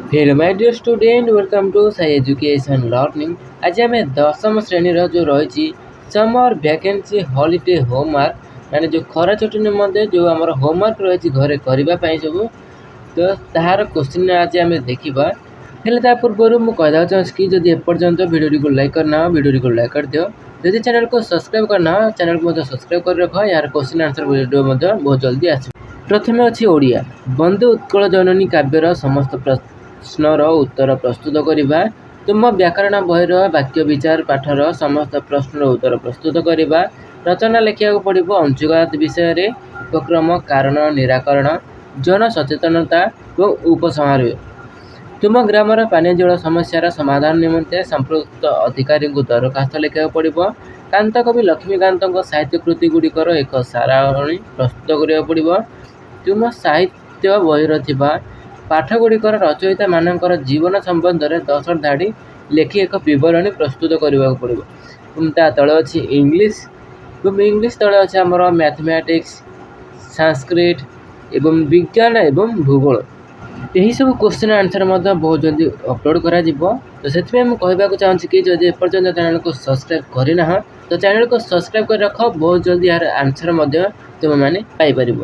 Hello my dear student welcome to Sai education learning. आज आम दशम श्रेणी जो रही समर वैकेंसी हॉलिडे होमवर्क माने जो खरा छुट्टी निमंते जो आम होमवर्क रही घरे करने सब तो तार क्वेश्चन आज आम देखा। हेल्ला पूर्व मुझे कहना चाहूँगी कि जब एपर्यंत वीडियो को लाइक करना वीडियो को लाइक कर दियो। जदि चैनल को सब्सक्राइब करना चैनल को सब्सक्राइब कर रख। यार क्वेश्चन आंसर वीडियो बहुत जल्दी आस। प्रथम अच्छी ओडिया बंदे उत्कल जननी काव्यर समस्त प्रश्नर उत्तर प्रस्तुत करवा। तुम व्याकरण बहिर वाक्य विचार पाठर समस्त प्रश्नर उत्तर प्रस्तुत करवा। रचना लिखा पड़ो अंशुघात विषय उपक्रम कारण निराकरण जनसचेतनता और उपसंहार। तुम ग्रामर पानी जल समस्यार समाधान निमंते संपृक्त अधिकारी को दरखास्त लिखा पड़ो। कांतकवि लक्ष्मीकांत साहित्य कृति गुड़िकर एक सारणी प्रस्तुत करा पड़ो। तुम साहित्य बहिर थिबा पाठगुड़िकर रचयिता मानकर जीवन संबंध में 10 धाड़ी लेखि एक विवरणी प्रस्तुत करने पड़ो। ता तले अच्छी इंग्लीश इंग्लीश तले अच्छे आमर मैथमेटिक्स संस्कृत एवं विज्ञान एवं भूगोल। यही सब क्वेश्चन आंसर बहुत जल्दी अपलोड करा जिवो। तो से कहवाक चाहूँगी कि जब एपर्यंत चैनल को सब्सक्राइब करना तो चैनल को सब्सक्राइब कर रख। बहुत जल्दी यार आंसर तुम मैंने पाइपर।